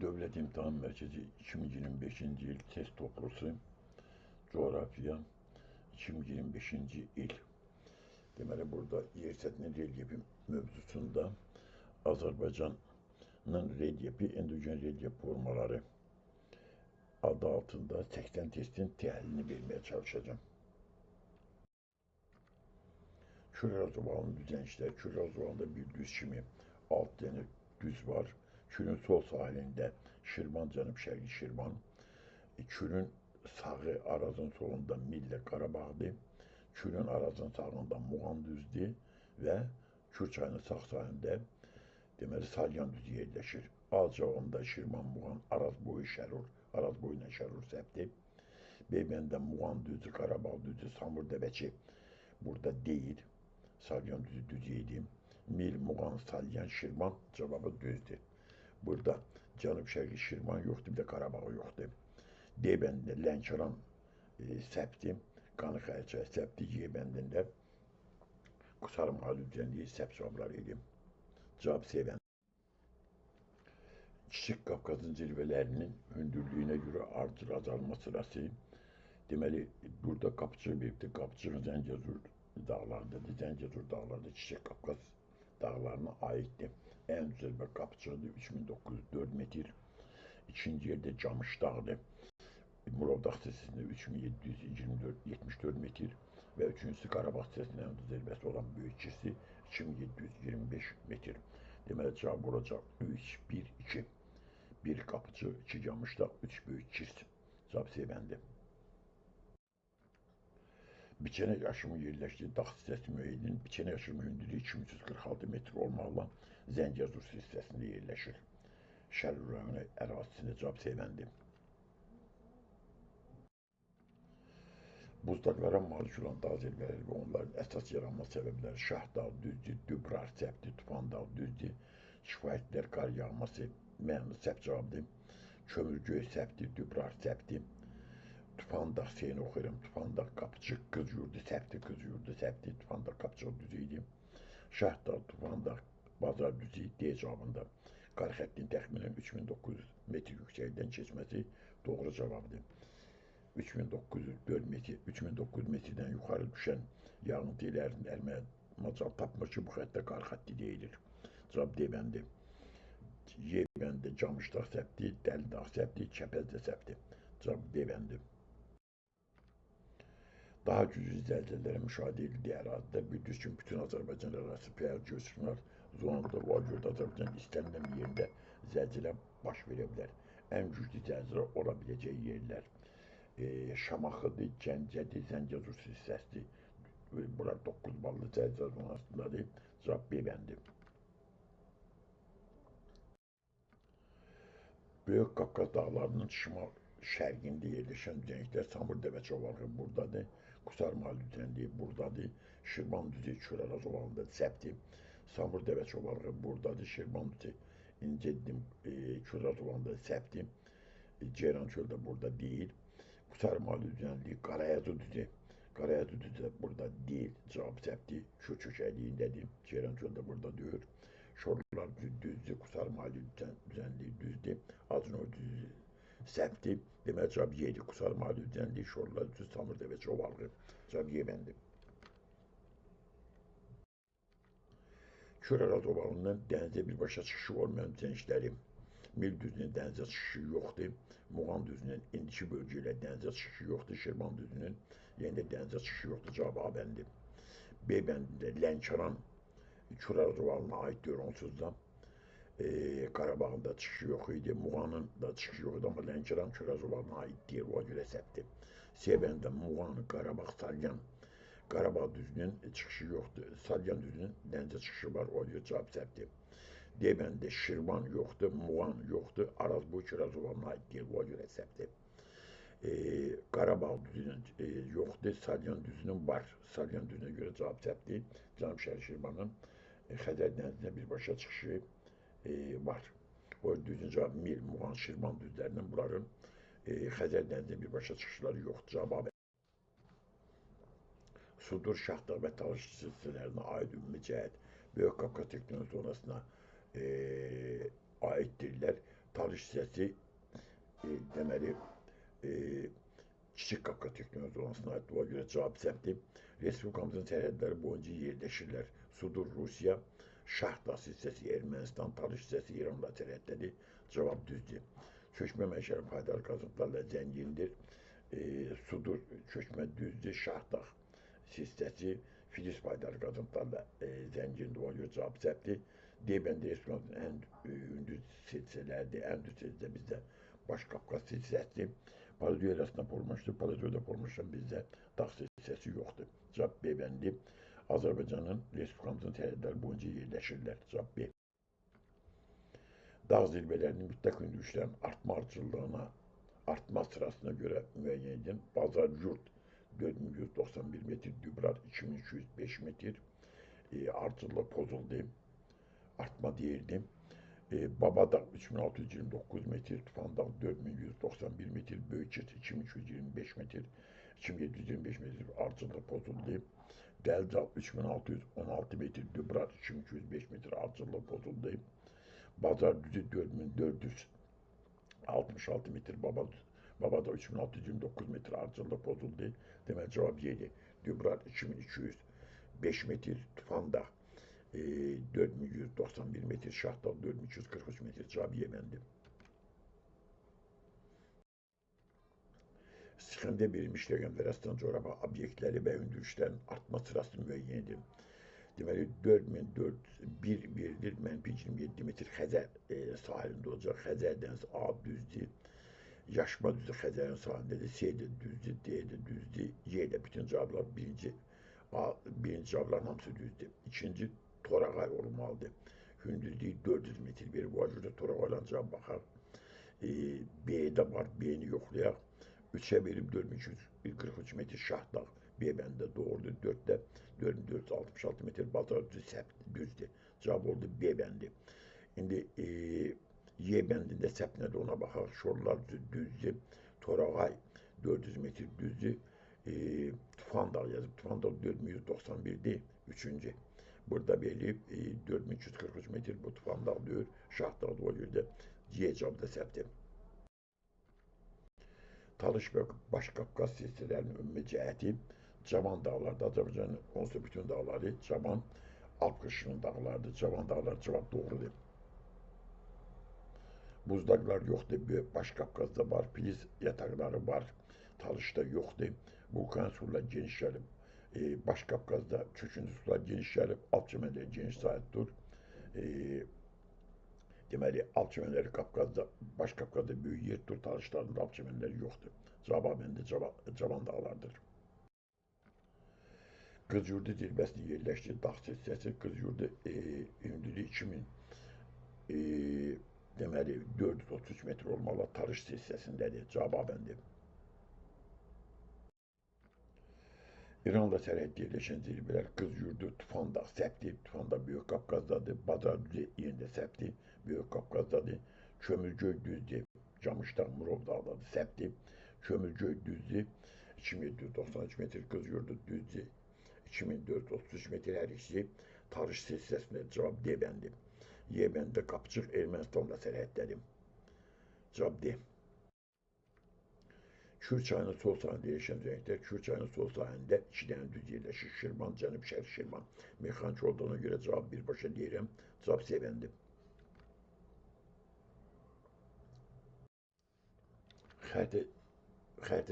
Devlet İmtahan Merkezi 2025. yıl test toplusu coğrafya 2025. il. Deməli burada yer sətinin relyefi mövzusunda Azərbaycanın relyefi, endogen relyef formaları adı altında 80 testin təhlilini vermeye çalışacağım. Küral Ovalı'nın düzənçlər, Küral Ovalı'nda bir düz kimi 6 tane düz var. Kürün sol sahilinde Şirvan, Cənub-Şərqi Şirvan. Kürün sağı Arazın solunda Millə Qarabağdır. Kürün Arazın sağında Muğan düzdür və Kür çayının sağ sahilində deməli Salyan düzü yerləşir. Alcavanda Şirvan, Muğan, Araz boyu Şərur, Araz boyu ilə Şərur səbti. Beybəndə Muğan düzü, Qarabağ düzü, Samur Dəvəçi burada deyil. Salyan düzü düzeydi. Mil, Muğan, Salyan, Şirvan cevabı düzdür. Burada Cənub-Şərqi Şirvan yoxdur, bir də Qarabağ yoxdur. D-bəndində Lənkəran səbti, Qanıxayçay səbti, Y-bəndində Qusar mahalı düzənliyi səbt cavabları idi. Cavab C-bəndi. Kiçik Qafqazın zirvelərinin hündürlüyünə görə artçı azalma sırası. Deməli, burada Qapçıq birlikdə Qapçıq Zəngəzur dağlarıdır. Zəngəzur dağları Kiçik Qafqaz dağlarına aiddir. En zirve Qapçıqdır, 3904 metr. İkinci yerde Camış dağıdır. Murovdağ sesinde 3774 metr ve üçüncüsü Qarabağ sesinin en zirvesi olan Böyükçisi 2725 metr. Deməli cevap olacaq 3, 1, 2. 1 Qapçı, 2 Camışdağ, 3 Böyükçis. Cevap C-bəndi. Biçənek aşımı yerləşdiyi dağ hissəsi müəyyinin biçənek aşımı hündürlüyü 2346 metr olmaqla Zəngəzur hissəsində yerləşir. Şərur rayonu ərazisində. Cavab C-bəndi. Buzdaqlara malik olan dağ zirvələri və onların əsas yaranma səbəbləri Şahdağ düzdür, Dübrar səbti, Tufandağ düzdür, Kifayətlər qar yağması məna səbt cavabdır. Kömürgöy səbti, Dübrar səbti, Tufandağ seyini oxuyuram. Tufandağ Qapçıq Qız yurdu səbti, Qız yurdu səbti, Tufandağ Qapçıq düzeydi. Şahdağ, Tufandağ, Bazar düzü D cavabında. Qar xəttinin təxminən 3900 metr yüksəkdən keçməsi doğru cavabdır. 3904 metr, 3900 metrdən yuxarı düşən yağıntı illərinin ərməyə macal tapmır ki, bu xəttə qar xətti deyilir. Cavab D bəndi. Y bəndi Camışdağ səbti, Dəlidağ səbti, Kəpəzdə səbti. Cavab D bəndi. Daha güclü zəlzələlərə müşahidə edildiyi ərazidə bildiğiniz kimi bütün Azərbaycan ərazisi fəal göçkünlər zonadır. O görə Azərbaycan istənilən yerində zəlzələ baş verə bilər. Ən güclü zəlzələ ola biləcək yerlər Şamaxıdır, Gəncədir, Zəngəzur hissəsidir. Bunlar 9 ballı zəlzələ zonasındadır. Cavab B bəndi. Böyük Qafqaz dağlarının şimal şərqində yerləşən düzənliklər Samur Dəvəçi ovalığı buradadır. Qusar mahalı düzənliyi buradadır. Şirvan düzü Küraraz ovalığında səbti. Samur Dəvəçi ovalığı buradadır. Şirvan düzü İncədim Küraraz ovalığında səbti. Ceyran çöldə burada deyil. Qusar mahalı düzənliyi Qarayazı düzü. Qarayazı düzü burada deyil. Cavab səbti. Kür çökəkliyindədir. Ceyran çöldə burada deyil. Şorlar düzdür, Qusar mahalı düzənliyi düzdür. Acınov düzü səbti. Deməli cavab Y-dir. Qusar mahalı düzənliyi, Şorlar düzü, Samur Dəvəçi ovalığı. Cavab Y bəndi. Küraraz ovalığından dənizə birbaşa çıxışı olmayan düzənlikləri Mil düzünün dənizə çıxışı yoxdur. Muğan düzünün indiki bölgə ilə dənizə çıxışı yoxdur. Şirvan düzünün yenə dənizə çıxışı yoxdur. Cavab A bəndi. B bəndində Lənkəran Küraraz ovalığına aiddir onsuz da. Qarabağın da çıxışı yox idi. Muğanın da çıxışı yox idi, amma Lənkəran Küraraz ovalığına aid deyil. O görə səbti. C bəndində Muğan, Qarabağ, Salyan, Qarabağ düzünün çıxışı yoxdur. Salyan düzünün dənizə çıxışı var. O görə cavab səbti. D bəndində Şirvan yoxdur, Muğan yoxdur. Araz boyu Küraraz ovalığına aid deyil. O görə səbti. Qarabağ düzünün yoxdur. Salyan düzünün var. Salyan düzünə görə cavab səbti. Cənub-Şərqi Şirvanın Xəzər dənizinə birbaşa çıxışı var. O düzün cavab Mil, Muğan, Şirvan düzlərindən bunların Xəzər dənizinə birbaşa çıxışları yoxdur. Cavab A. Sudur, Şahdağ və Talış hissələrinə aid ümumi cəhət Böyük Qafqaz tektonik zonasına aiddirlər. Talış hissəsi deməli Kiçik Qafqaz Texnoloji Zolağına aid olduğuna görə cavab səhvdir. Respublikamızın sərhədləri boyunca yerləşirlər. Sudur Rusiya, Şahdağ hissəsi Ermənistan, Talış hissəsi İranla sərhədlədir. Cavab düzdür. Köçmə məşəri faydalı qazıntılarla zəngindir. Sudur köçmə düzdür. Şahdağ hissəsi filiz faydalı qazıntılarla zəngindir. Ona görə cavab səhvdir. Deyibən Respublikamızın ən hündür silsilələrdir. Ən hündür silsilə bizdə Başqafqaz silsiləsidir. Paleoyasında formalaşdı. Paleoda formalaşan bizdə dağ silsiləsi yoxdur. Cavab B bəndi. Azərbaycanın Respublikamızın sərhədləri boyunca yerləşirlər. Cavab B. Dağ zirvələrinin mütləq hündürlüklərin artma sırasına görə müəyyən edin. Bazar Yurt 4191 metr, Dübrar 2205 metr, Arcılı pozuldu. Artma deyirdim. Babadağ 3629 metr, Tufandağ 4191 metr, Böyükçet 2225 metr, 2725 metr Arcılı pozuldu. Dəlcal 3616 metr, Dübrar 2205 metr Arcılı pozuldu. Bazar düzü 4466 metr, Babadağ 3629 metr Arcılı pozuldu. Demək cavab yedi. Dübrar 2205 metr, Tufandağ 4191 metr, Şahdağ 4243 metr. Cavab yeməndi. Sıxımda verilmiş rəqəmlərdən coğrafi obyektləri və hündürlüklərin artma sırasını müəyyən edin. Deməli 4401 verilir, -27 metr Xəzər sahilində olacaq. Xəzər dənizi A düzdür. Yaşma düzdür Xəzərin sahilindədir. C də düzdür, D də düzdür, Y də. Bütün cavablar birinci cavabların hamısı düzdür. İkinci Torağay olmalıdır. Hündürlüyü 400 metr verir. Bu acıda Torağayla cavab baxar. B'de var. B'ni yoxlayaq. 3'e verib 4243 metr Şahdağ. B bəndə doğrudur. 4'də 4466 metr Bazar düzdür. Cavab oldu B bəndi. İndi Y bəndində səhv nədir ona baxaq. Şorlar düzdür. Torağay 400 metr düzdür. Tufandağ yazıb. Tufandağ 4191'dir. Üçüncü. Burada verib 4343 metr bu Tufandağ diyor. Şahdağ o görə C cavabı da səhvdir. Talış və Başqafqaz silsilələrinin ümumi cəhəti Cavan dağlarda, Azərbaycanın onsuz bütün dağları Cavan Alp qırşının dağlarıdır. Cavan dağlar cavab doğrudur. Buzdağlar yoxdur. Başqafqazda var. Filiz yataqları var. Talışda yoxdur. Vulkan sular geniş gəlib. Başqafqazda çöküntü sular geniş gəlib. Alt çəmənlər geniş sahibdir. Deməli, alt çəmənləri Qafqazda, Başqafqazda böyük yerdir. Talışlarında alt çəmənləri yoxdur. Cavab bəndə Cavan dağlardır. Qızyurdu zirvəsində yerləşdiyi dağ silsiləsi Qızyurdu hündürlüyü 2000 deməli 433 metr olmalı. Talış silsiləsindədir. Cavab bəndə. İranla sərhəddə yerləşən zirvələr Qızyurdu, Tufandağ səhvdir. Tufandağ Böyük Qafqazdadır. Bazar düzü yerində səhvdir. Böyük Qafqazdadır. Kömürgöy düzdür. Camışdağ, Murov dağlardır. Səhvdir. Kömürgöy düzdür. 2793 metr Qızyurdu düzdür. 2433 metr hər ikisi Talış silsiləsində. Cavab D bəndi. Y bəndə Qapçıq Ermənistanla sərhəddədir. Cavab D. Kür çayının sol sahilində yerləşən düzənliklər, Kür çayının sol sahilində 2 dənə düz yerləşir. Şirvan, Cənub-Şərq Şirvan. Mexaniki olduğuna görə cavab birbaşa deyirəm. Cavab C bəndi. Xəritə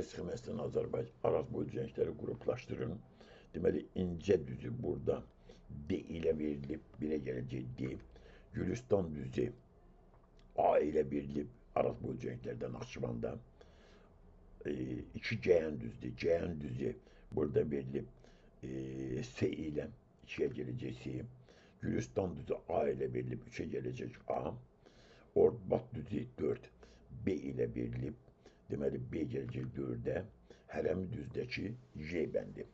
sxeməsindən Azərbaycan Araz boyu düzənlikləri qruplaşdırın. Deməli, incə düzü burada D ilə verilib, 1'ə gələcək D. Gülüstan düzü A ilə verilib, Araz boyu düzənliklərdə Naxçıvanda. 2 Cəyən düzdür. Cəyən düzü burada verilib S ilə 2'ye gələcək S. Gülüstan düzü A ilə verilib 3'e gələcək A. Ordubad düzü 4 B ilə verilib. Deməli B gələcək 4'ə. Hərəmi düzdəki J bəndi.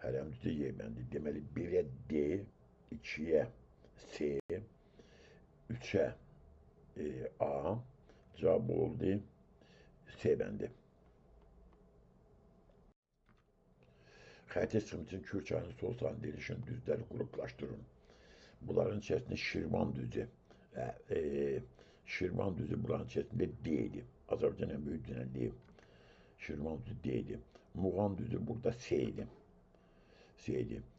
Hərəmi düzdə Y bəndi. Deməli 1'ə D, 2'ye S, 3'ə A. Cavab oldu C bəndi. Xəritə sxemasının Kür çayının sol sahilində yerləşən düzləri qruplaşdırın. Bunların içərisində Şirvan düzü, Şirvan düzü buranın içerisinde D'ydi. Azerbaycan'ın en büyük düzenliği Şirvan düzü D'ydi. Muğan düzü burada S'ydi.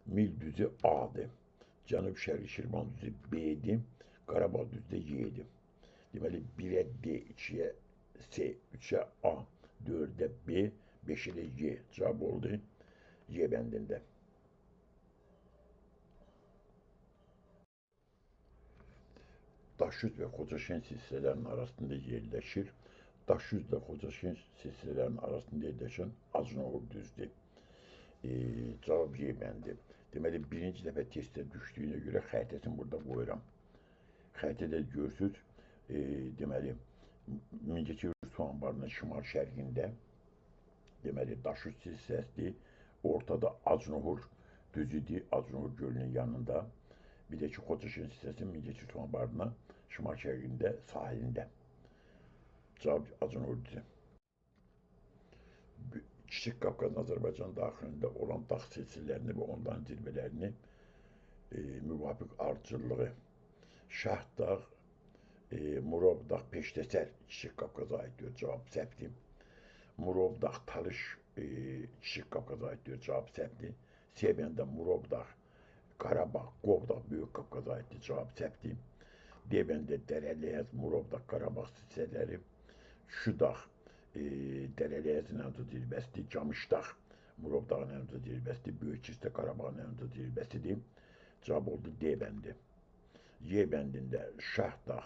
Mil düzü A'dı. Cənub-Şərqi Şirvan düzü B'di. Qarabağ düzü də Y'di. Deməli 1'ə D, 2'yə S, 3'ə A, 4'ə B, 5'ə də Y cavab oldu Y bəndində. Daşüz ve Xocaşen silsilelerinin arasında yerleşir. Daşüz ve Xocaşen silsilelerinin arasında yerleşen Acınavur düzdür. Cavab Y bəndi. Deməli, birinci dəfə testə düşdüyünə görə xəritəsini burada qoyuram. Xəritədə görürsünüz, deməli, Mingəçevir su anbarının şimal-şərqində, deməli, Daşüz silsiləsidir. Ortada Acınavur düzüdür, Acınavur gölünün yanında. Bir de ki Xocaşen silsiləsinin Mingəçevir su anbarının şimal-şərqində, sahilində. Cavab Acınavur düzü. Kiçik Qafqazın Azərbaycan daxilində olan dağ silsilələrini və onların zirvələrini müvafiq ardıcıllığı Şah dağ, Murov dağ, Peştəsər Kiçik Qafqaza aiddir. Cavab səhvdir. Murov dağ, Talış Kiçik Qafqaza aiddir. Cavab səhvdir. C bəndə Murov dağ, Qarabağ, Qovdağ Böyük Qafqaza aiddir. Cavab səhvdir. D bəndə Dərəliyəz, Murov dağ, Qarabağ silsilələri, Şudağ, Dərəliyəzin ən uca zirvəsidir. Camışdağ, Murov dağın ən uca zirvəsidir. Böyük Kistə Qarabağın ən uca zirvəsidir. Cavab oldu D bəndi. Y bəndində Şahdağ,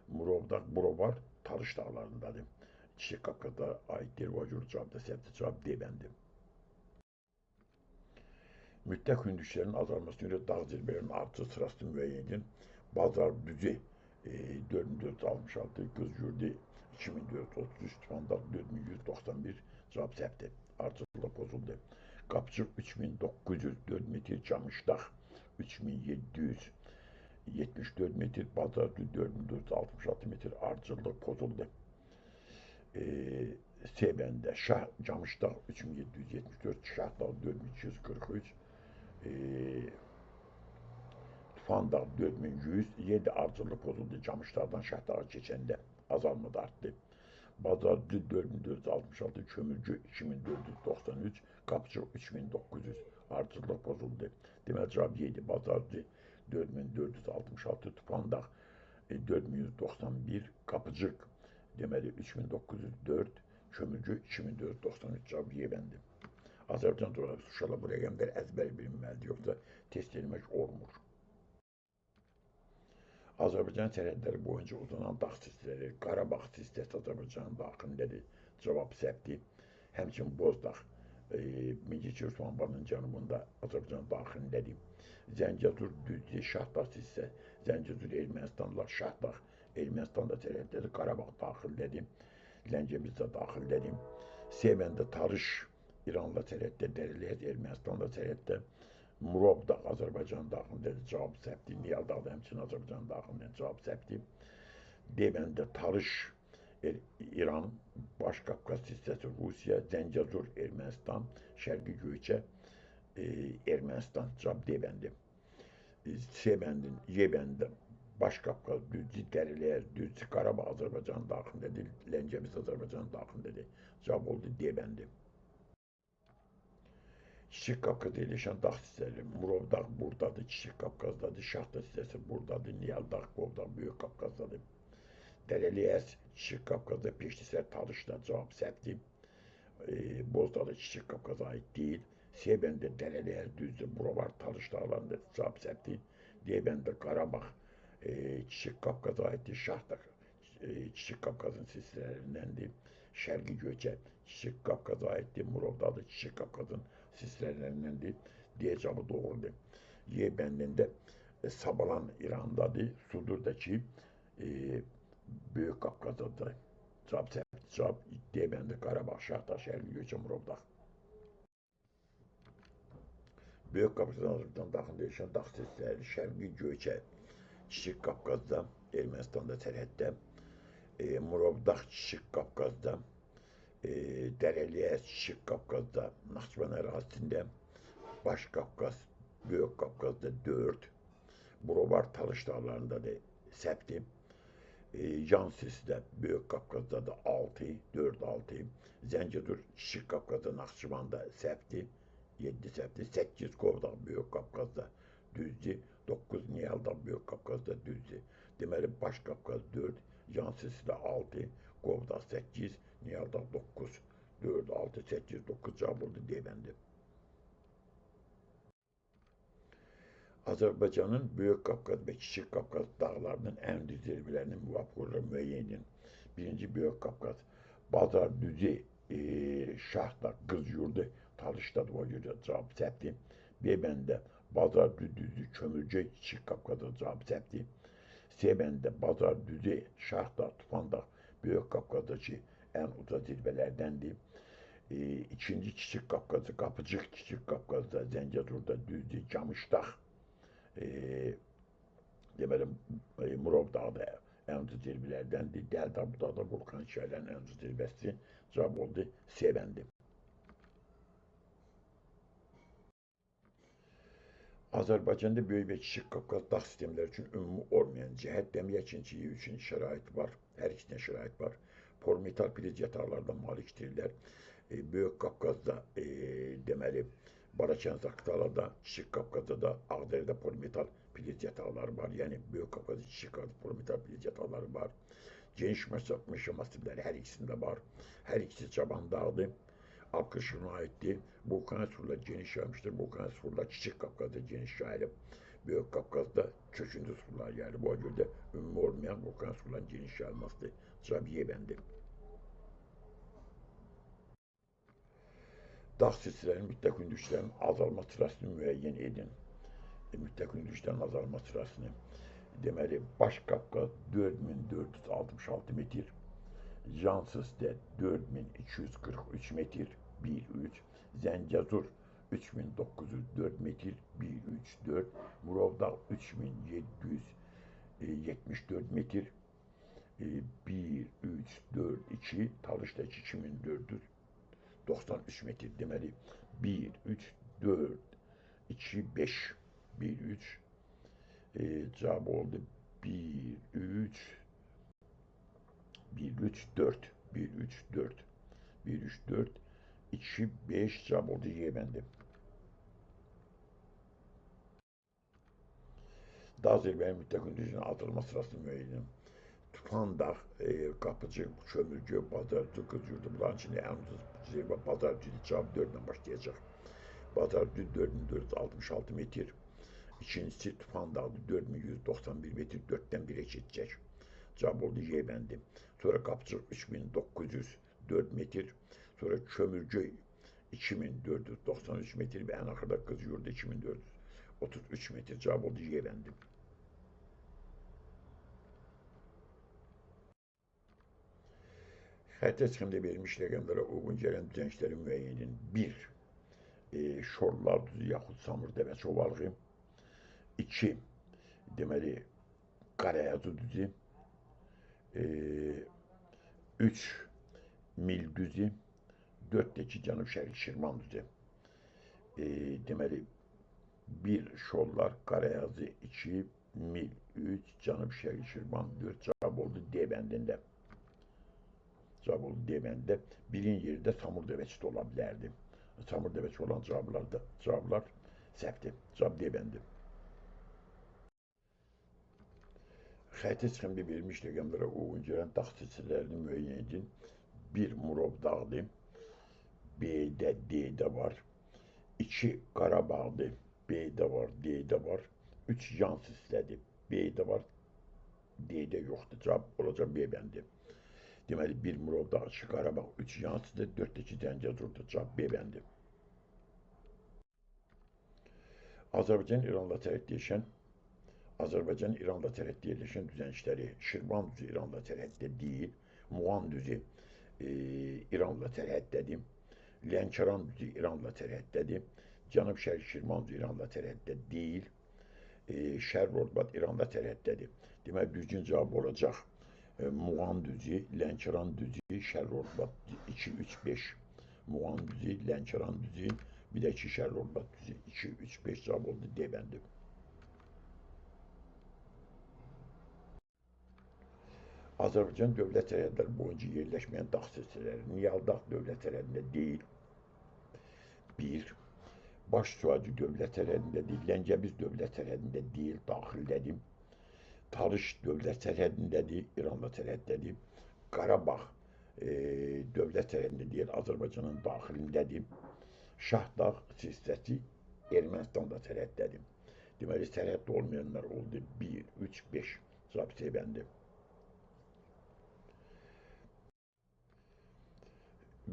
Murov dağ, Burovar, Talış dağlarındadır. Kiçik Qafqaza aiddir. O cür cavab da səhvdir. Cavab D bəndi. Mütləq hündürlüklərin azalmasına görə dağ zirvələrinin artış sırası müəyyən edin. Bazar düzü 4466, Qızgürdi 2433, Tufandağ 4191, cavab səhvdir. Ardıcıllıq pozuldu. Qapçıq 3904 metr, Camışdağ 3774 metr, Bazar düzü 4466 metr, ardıcıllıq pozuldu. C bəndə Camışdağ 3774, Şahdağ 4243, Tufandağ 4100, yedi ardıcıllıq pozuldu. Camışdağdan Şahdağa keçəndə azalma da artdı. Bazar düz 4466, Kömürcü 2493, Qapçıq 3900, ardıcıllıq pozuldu. Deməli cavab yedi. Bazar düz 4466, Tufandağ 4191, Qapıcıq deməli 3904, Kömürcü 2493, cavab Y bəndi. Azərbaycan coğrafiyası uşaqlar bu rəqəmləri əzbər bilinməlidir, yoxsa test eləmək olmur. Azərbaycan sərhədləri boyunca uzanan dağ silsilələri, Qarabağ silsiləsi Azərbaycanın daxilindədir. Cavab səhvdir. Həmçinin Bozdağ, Mingəçevir su anbarının cənubunda Azərbaycanın daxilindədir. Zəngəzur düzdür, Şahdağ silsiləsi, Zəngəzur Ermənistanla Şahdağ Ermənistanda sərhəddədir, Qarabağ daxildədir, Ləngəviz də daxildədir. C bəndə Tarış İranla sərhəddə, Dərəliyəz Ermənistanla sərhəddə, Murov dağ Azərbaycan daxilindədir. Cavab səhvdir. Niyal dağ da həmçinin Azərbaycan daxilindədir. Cavab səhvdir. D bəndə Tarış İran, Baş Qafqaz silsiləsi Rusiya, Zəngəzur Ermənistan, Şərqi Göyçə Ermənistan. Cavab D bəndi. C bəndin Y bəndə Baş Qafqaz düzdür, Dərəliyəz düzdür, Qarabağ Azərbaycan daxilindədir, Ləngəviz Azərbaycan daxilindədir. Cavab oldu D bəndi. Kiçik Qafqazda yerləşən dağ silsilələri, Murov dağ buradadır, Kiçik Qafqazdadır, Şahdağ silsiləsi buradadır, Niyal dağ, Qovdağ Böyük Qafqazdadır. Dərəliyəz Kiçik Qafqazda, Peştəsər Talışda, cavab səhvdir. Bozdağ da Kiçik Qafqaza aid deyil. C bəndə Dərəliyəz düzdür, Burovar Talış dağlarında, cavab səhvdir. D bəndə Qarabağ Kiçik Qafqaza aiddir, Şahdağ Kiçik Qafqazın silsilələrindəndir. Şərqi Göyçə Kiçik Qafqaza aiddir, Murov dağı da Kiçik Qafqazın silsilələrindəndir. D cavabı doğrudur. Y bəndində Sabalan İrandadır, Sudur da ki Böyük Qafqazdadır. Cavab səhvdir. Cavab D bəndə Qarabağ, Şahdağ, Şərqi Göyçə, Murov dağ. Böyük Qafqazın Azərbaycan daxilində yaşayan dağ silsilələri, Şərqi Göyçə Kiçik Qafqazda, Ermənistanda sərhəddə, Murov dağ Kiçik Qafqazda, Dərəliyəz Kiçik Qafqazda, Naxçıvan ərazisində, Baş Qafqaz, Böyük Qafqazda 4, Burovar Talış dağlarındadır, səhvdir. Yan sesdə Böyük Qafqazda da 6, 4-6, Zəngəzur, Kiçik Qafqazda, Naxçıvanda səhvdir, 7 səhvdir, 8 Qovdaq Böyük Qafqazda düzdür, 9 Niyalda Böyük Qafqazda düzdür. Deməli, Baş Qafqaz 4, yan sesdə 6, Qovdaq 8, Niyalda 9, 4, 6, 8, 9 cavab oldu D bəndi. Azərbaycanın Böyük Qafqaz və Kiçik Qafqaz dağlarının ən düz zirvələrinin müvafiq olaraq müəyyən edin. Birinci Böyük Qafqaz, Bazar Düzü, Şahdağ, Qızyurdu, Talışdadır, o görə cavab səhvdir. B bəndə Bazar Düzü, Kömürcək, Kiçik Qafqazda cavab səhvdir. C bəndə Bazar Düzü, Şahdağ, Tufandağ, Böyük Qafqazdakı ən uca zirvələrdəndir. İkinci Kiçik Qafqazı, Qapıcıq, Kiçik Qafqazda, Zəngəzurda düzdür, Camışdağ, deməli, Murov dağı da ən uca zirvələrdəndir. Dəldağ, bu da vulkan şəhərlərinin ən uca zirvəsi. Cavab oldu C bəndi. Azərbaycanda Böyük və Kiçik Qafqaz dağ sistemləri üçün ümumi olmayan cəhət dəmir əkinçiliyi üçün şərait var. Hər ikisinə şərait var. Polimetal filiz yataqlardan malikdirlər. Böyük Qafqazda deməli, Barakən-Zaqatalada, Kiçik Qafqazda da Ağdərədə polimetal filiz yataqları var. Yəni Böyük Qafqazda, Kiçik Qafqazda polimetal filiz yataqları var. Geniş meşə massivləri hər ikisində var. Hər ikisi Caban dağdır. Alqışına aiddir. Vulkan surlar geniş yayılmışdır. Vulkan surlar Kiçik Qafqazda geniş yayılıb. Böyük Qafqazda kökündü surlar yayılıb. O görə də ümumi olmayan vulkan surların geniş yayılmasıdır. Cavab Y bəndi. Dağ silsilələrinin mütləq hündürlüklərinin azalma sırasını müəyyən edin. Mütləq hündürlüklərin azalma sırasını. Deməli, Baş Qafqaz 4466 metr, yan sesdə 4243 metr, 1-3, Zəngəzur 3904 metr, 1-3-4, Murovdağ 3774 metr, 1-3-4-2, Talışdakı 2493 metr. Deməli, 1-3-4-2-5, 1-3, cevap oldu 1-3-4, 1-3-4, 1-3-4, 1-3-4, 2-5 cevap oldu Y bəndi. Dağ zirvənin mütləq hündürlüyünün azalma sırasını müəyyən edin. Tufandağ, Qapıcıq, Kömürcü, Bazarcı, Qızyurdu. Bunların içində ən ucuz zirvə Bazarcıdır. Cavab 4 ilə başlayacaq. Bazarcı 4466 metr. İkincisi Tufandağ'dır, 4191 metr, 4'ten 1'e geçecek. Cevap oldu Y bəndi. Sonra Qapıcıq 3904 metr. Sonra Kömürcü 2493 metr ve en axırda Qızyurdu 2433 metr. Cevap oldu Y bəndi. Xəritə çıxımda verilmiş rəqəmlərə uyğun gələn düzənçləri müəyyən edin. 1. Şorlar düzü yaxud Samurdəvə çovalığı. 2. Deməli, Qarayazı düzü. 3. Mil düzü. 4-dəki Cənub-Şərqi Şirman düzü. Deməli, 1. Şollar, Qarayazı, 2. Mil, 3. Cənub-Şərqi Şirman, 4 cavab oldu D bəndində. Cavab oldu D bəndində. Birin yerdə Samurdəvəçi ola bilərdi. Samurdəvəçi olan cavablar səhvdir. Cavab D bəndi. Xəritə çıxımda verilmiş rəqəmlərə uyğun gələn dağ silsilələrini müəyyən edin. 1. Murov dağdır. B'də, D'də var. 2. Qarabağdır. B'də var, D'də var. 3. Yan silsilədir. B'də var, D'də yoxdur. Cavab olacaq B bəndi. Deməli, 1. Murov dağı, 2. Qarabağ, 3. Yan silsilə, 4-dəki Zəngəzurdur. Cavab B bəndi. Azərbaycan İranla tərəddüd yerləşən düzənçləri Şirvan düzü İranla tərəddüddə deyil, Muğan düzü İranla tərəddüddədir, Lənkəran düzü İranla tərəddüddədir, Cənub-Şərqi Şirvan düzü İranla tərəddüddə deyil, Şərq-Ordubad İranla tərəddüddədir. Deməli, düzgün cavab olacaq Muğan düzü, Lənkəran düzü, Şərq-Ordubad 2-3-5, Muğan düzü, Lənkəran düzü, bir də 2 Şərq-Ordubad düzü 2-3-5 cavab oldu D bəndi. Azərbaycan dövlət sərhədləri boyunca yerləşməyən dağ silsilələri Niyal dağ dövlət sərhədində deyil. 1. Baş Suacı dövlət sərhədində deyil. Ləngəviz dövlət sərhədində deyil, daxildədir. Talış dövlət sərhədindədir, İranla sərhəddədir. Qarabağ dövlət sərhədində deyil, Azərbaycanın daxilindədir. Şahdağ silsiləsi Ermənistanla sərhəddədir. Deməli, sərhəddə olmayanlar oldu. 1, 3, 5. Cavab C bəndi.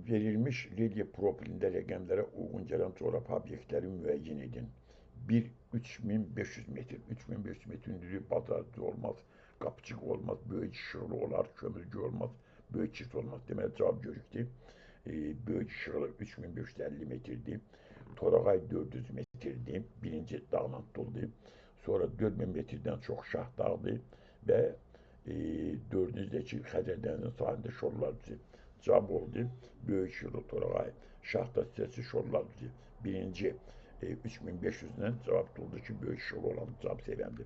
Verilmiş relyef profilində rəqəmlərə uyğun gələn coğrafi obyektləri müəyyən edin. 1. 3500 metr. 3500 metr hündürlüğü bazarcı olmaz, qapıcıq olmaz, böyük işıqlı olar, kömürcü olmaz, böyük çift olmaz. Deməli, cavab görükdür. Böyük işıqlı 3550 metrdir. Torağay 400 metrdir. Birinci dağla tutuldu. Sonra 4000 metrdən çox Şahdağdır və dördüncüdəki Xəzər dənizinin sahilində şorlar düzü. Cavab oldu. Böyük işıqlı Torağay, Şahdağ silsilesi şorlar düzü. Birinci 3500'den cevap tutuldu ki böyük işıqlı olan cavab sevəndi.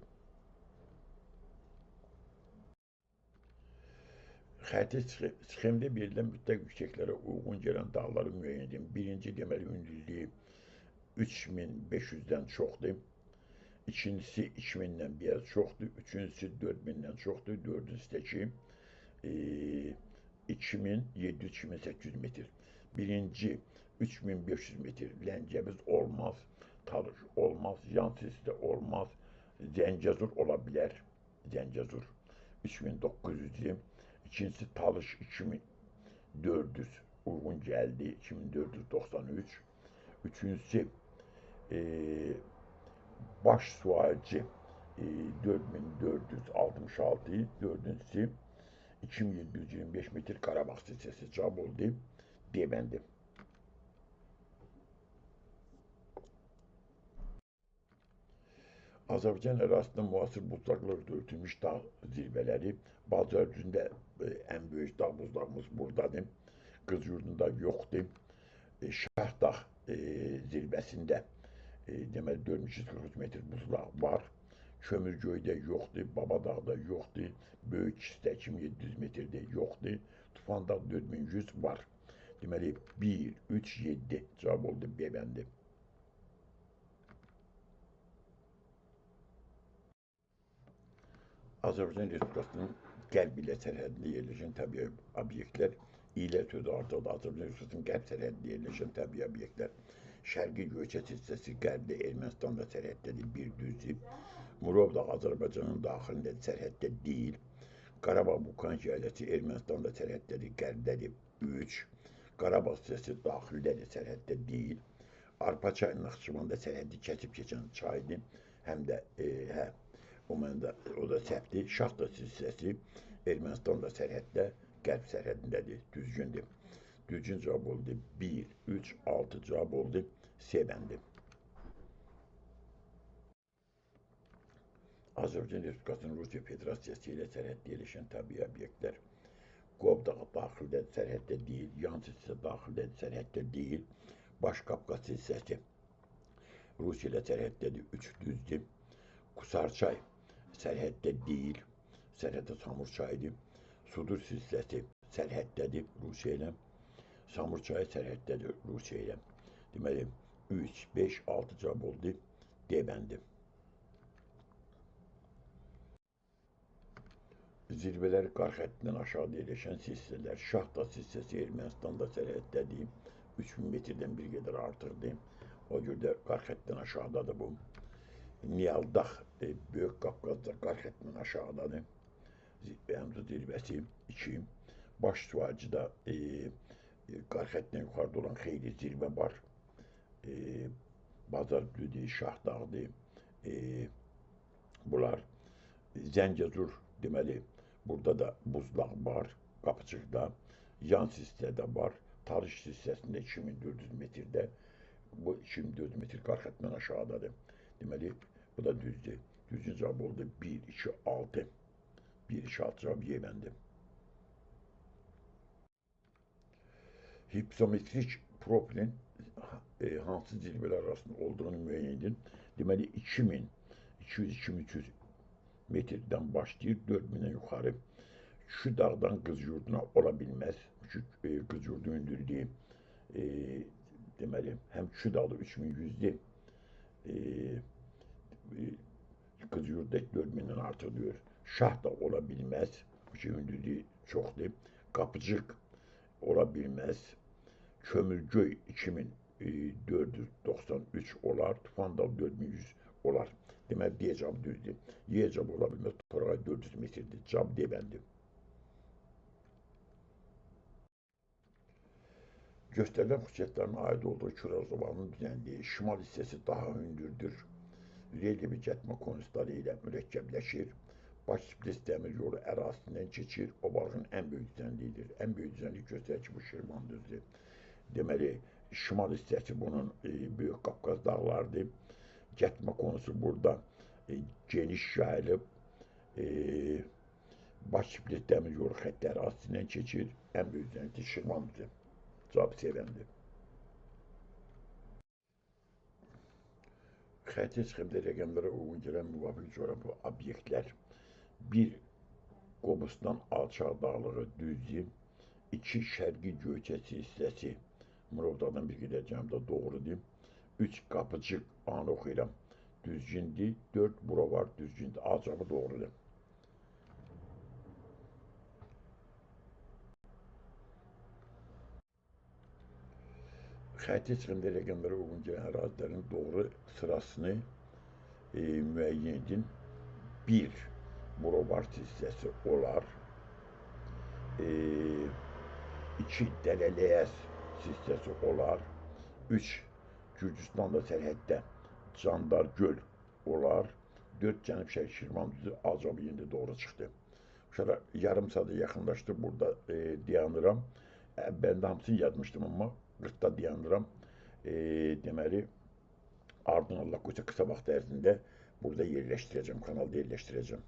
Xətti sxemdə verilən mütləq yüksəklərə uyğun gələn dağları müəyyən edin. Birinci deməli hündürlüyü 3500'den çoxdur. İkincisi 2000'den biraz çoxdur. Üçüncüsü 4000'den çoxdur. Dördüncüsü 2700-2800 metr. Birinci 3500 metr Ləngəviz olmaz, Talış olmaz, yan silsilə olmaz, Zəngəzur ola bilər. Zəngəzur 3900'dür. İkincisi Talış 2400 uyğun gəldi, 2493. Üçüncüsü Baş Suacı 4466. Dördüncüsü 2725 metr Qarabağ silsilesi cavab oldu. D bəndi. Azərbaycan ərazisində müasir buzlaqlarla örtülmüş dağ zirvələri. Bazar üzündə ən böyük dağ buzlağımız buradadır. Qızılyurdunda yoxdur. Şahdağ zirvəsində deməli 4243 metr buzlaq var. Kömürgöydə yoxdur, Babadağda yoxdur, Böyük Kisdə 2700 metrdə yoxdur, Tufandağ 4100 var. Deməli 1, 3, 7 cavab oldu B bəndi. Azərbaycan Respublikasının qərb ilə sərhədində yerləşən təbii obyektlər ilə sözü artıqda Azərbaycan Respublikasının qərb sərhədində yerləşən təbii obyektlər. Şərqi Göyçə silsilesi qərbdə Ermənistanla sərhəddədir, bir düzdür. Murovdağ Azərbaycanın daxilində sərhəddə deyil. Qarabağ vulkanik ailəsi Ermənistanla sərhəddədir, qərbdədir, 3. Qarabağ silsilesi daxildədir, sərhəddə deyil. Arpaçay Naxçıvanda sərhəddi kəsib keçən çaydır, həm də o da səhvdir. Şahdağ silsilesi Ermənistanla sərhəddə, qərb sərhədindədir, düzgündür. Düzgün cavab oldu 1, 3, 6 cavab oldu C bəndi. Azərbaycan Respublikasının Rusiya Federasiyası ilə sərhəddə yerləşən təbii obyektlər. Qov dağı daxildə sərhəddə deyil, yan silsilə daxildə sərhəddə deyil. Baş Qafqaz silsilesi Rusiya ilə sərhəddədir, 3 düzdür. Qusarçay sərhəddə deyil, sərhəddə Samur çayıdır. Sudur silsiləsi sərhəddədir Rusiya ilə. Samur çayı sərhəddədir Rusiya ilə. Deməli 3, 5, 6 cavab oldu D bəndi. Zirvələr qar xəttindən aşağıda yerləşən silsilələr. Şahdağ silsilesi Ermənistanda sərhəddədir. 3000 metrdən bir qədər artıqdır. O görə də qar xəttindən aşağıdadır bu. Niyaldağ Böyük Qafqazda qar xəttindən aşağıdadır. Zirvəsi 2. Baş Suacıda qar xəttindən yuxarıda olan xeyli zirvə var. Bazargül'dür, Şahdağdır. Bunlar Zəngəzur deməli burada da buzlaq var, Qapıçıqda, yan silsilədə var. Talış silsiləsində 2400 metrdə, bu 2400 metr qar xəttindən aşağıdadır. Deməli bu da düzdür. Düzgün cavab oldu 1, 2, 6. 1, 2, 6 cavab Y bəndi. Hipsometrik profilin hansı zirvələr arasında olduğunu müəyyən edin. Deməli 2200-2300 metrdən başlayır, 4000'e yuxarı. şu dağdan Qız yurduna ola bilməz. Çünki Qız yurdu hündürlüyü e, deməli, həm şu dağda 3100'dür. E, Qız yurdu 4000'den artıq diyor. Şah da ola bilməz. Çünki hündürlüyü çoxdur. Qapıcıq ola bilməz. Kömürgöy 2493 olar. Tufandal 4100 olar. Deməli, D cavabı düzdür. Y cavabı ola bilməz. Torağay 400 metrdir. Cavab D bəndi. Gösterilen xüsusiyyətlərinə aid olduğu Küraz ovalının düzənliyi şimal hissəsi daha hündürdür. Relyefi kətmə konusları ilə mürəkkəbləşir. Baş splis dəmir yolu ərazisindən keçir. Ovalığın ən böyük düzənliyidir. Ən böyük düzənlik göstərir ki, bu Şirvan düzdür. Deməli, şimal hissəsi bunun Böyük Qafqaz dağlarıdır. Kətmə konusu burada geniş yayılıb. Baş splis dəmir yolu xətti ərazisindən keçir. Ən böyük düzənlik Şirvan düzdür. Cavab sevəndi. Xəritə çıxımda rəqəmlərə uyğun gələn müvafiq coğrafi obyektlər. 1. Qobustan alçaq dağlığı düzdür. 2. Şərqi Göyçəsi hissəsi Murovdağdan bir qədər cənubda doğrudur. 3. Qapıcıq anı oxuyuram. Düzgündür. 4. Burovar düzgündür. A cavabı doğrudur. Xəritə çıxımda rəqəmlərə uyğun gələn ərazilərin doğru sırasını müəyyən edin. 1. Burovar hissəsi olar. 2. Dələləyəz hissəsi olar. 3. Gürcüstanla sərhəddə Candar göl olar. 4. Cənub-Şərq Şirvan düzü A cavabı yenə doğru çıxdı. Uşaqlar yarım saata yaxınlaşdı. Burada dayanıram. Ben de hamısını yazmışdım amma 40'da dayanıram. Deməli, ardından Allah qoysa qısa vaxt ərzində burada yerləşdirəcəm, kanalda yerləşdirəcəm.